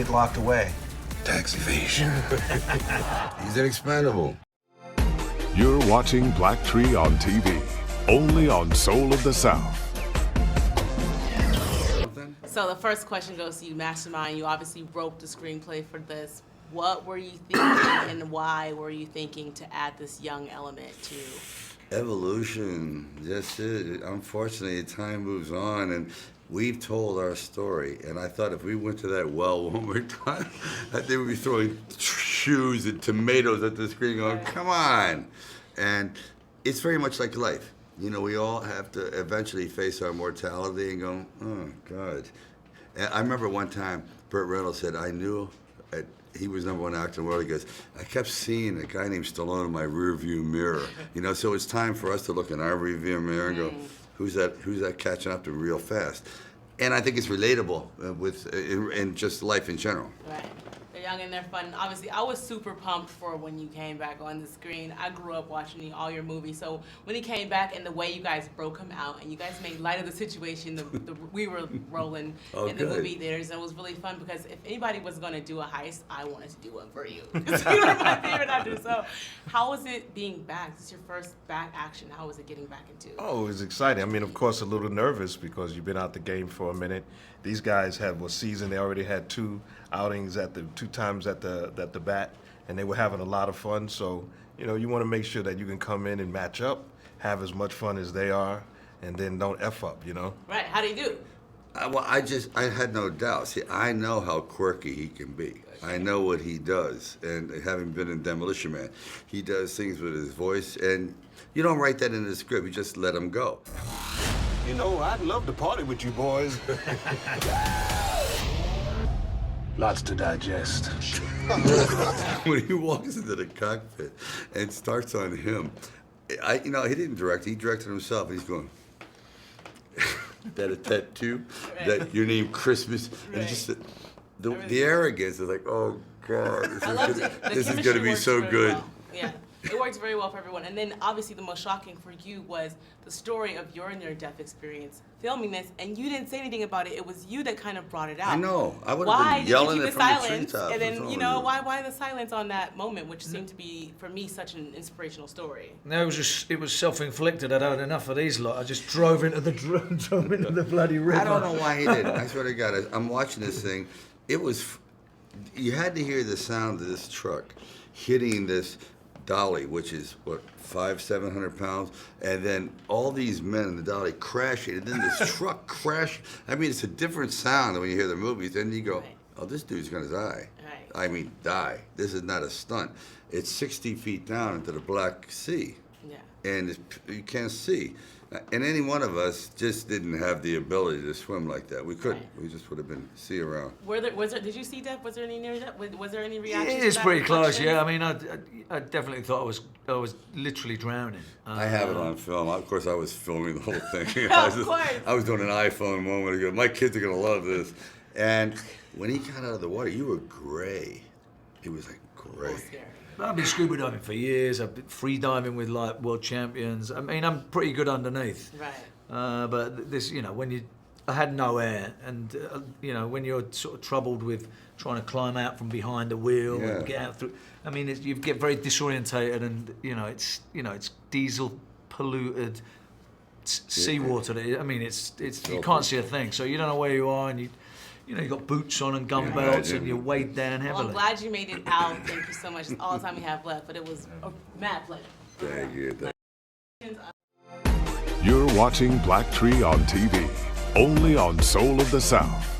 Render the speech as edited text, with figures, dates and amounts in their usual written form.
get locked away. Tax evasion. He's an expendable. You're watching BLACKTREE on TV, only on Soul of the South. So the first question goes to you, Mastermind. You obviously wrote the screenplay for this. What were you thinking and why were you thinking to add this young element to? Evolution, that's it. Unfortunately, time moves on, and we've told our story. And I thought if we went to that well one more time, I think we'd be throwing shoes and tomatoes at the screen going, come on. And it's very much like life. You know, we all have to eventually face our mortality and go, oh, God. And I remember one time, Burt Reynolds said, I knew he was #1 actor in the world. He goes, I kept seeing a guy named Stallone in my rearview mirror. You know, so it's time for us to look in our rearview mirror and go, who's that catching up to real fast? And I think it's relatable in just life in general. Right. They're young and they're fun. Obviously, I was super pumped for when you came back on the screen. I grew up watching all your movies, so when he came back and the way you guys broke him out and you guys made light of the situation, we were rolling in the movie theaters, and it was really fun because if anybody was going to do a heist, I wanted to do one for you. Because you were my favorite actor. So how was it being back? This is your first back action. How was it getting back into it? Oh, it was exciting. I mean, of course, a little nervous because you've been out the game for a minute. These guys had a season. They already had 2 outings at the 2 times at the bat, and they were having a lot of fun. So, you know, you want to make sure that you can come in and match up, have as much fun as they are, and then don't F up, you know? Right. How do you do? Well, I had no doubt. See, I know how quirky he can be. I know what he does, and having been in Demolition Man, he does things with his voice, and you don't write that in the script. You just let him go. You know, I'd love to party with you boys. Lots to digest. When he walks into the cockpit and starts on him, you know, he didn't direct. He directed himself. He's going, that a tattoo? That your name Christmas? And just the arrogance is like, oh God, this is going to be so good. Well. Yeah. It works very well for everyone. And then obviously the most shocking for you was the story of your near-death experience filming this, and you didn't say anything about it. It was you that kind of brought it out. I know. I would have been yelling it from the treetops. And then, you know, why the silence on that moment, which seemed to be, for me, such an inspirational story? No, it was self-inflicted. I'd had enough of these lot. I just drove into the bloody river. I don't know why he didn't. I swear to God, I'm watching this thing. It was, you had to hear the sound of this truck hitting this dolly, which is what, 500-700 pounds, and then all these men in the dolly crashing, and then this truck crashed. I mean, it's a different sound than when you hear the movies. And you go, oh, this dude's gonna die. Right. I mean, die. This is not a stunt. It's 60 feet down into the Black Sea, and you can't see. And any one of us just didn't have the ability to swim like that. We couldn't. We just would have been sea around. Did you see death? Was there any near death? Was there any reaction? It's pretty close, yeah. I mean, I definitely thought I was literally drowning. I have it on film. Of course, I was filming the whole thing. Of course. I was doing an iPhone a moment ago. My kids are gonna love this. And when he got out of the water, you were gray. It was like gray. I've been scuba diving for years. I've been free diving with like world champions. I mean, I'm pretty good underneath. Right. But this, you know, I had no air, and you know, when you're sort of troubled with trying to climb out from behind the wheel and get out through. I mean, you get very disorientated, and you know, it's diesel polluted seawater. I mean, it's you can't see a thing, so you don't know where you are, and you know, you got boots on and gun belts, and you're weighed down heavily. Well, I'm glad you made it out. Thank you so much. It's all the time we have left, but it was a mad pleasure. Thank you. You're watching BLACKTREE on TV, only on Soul of the South.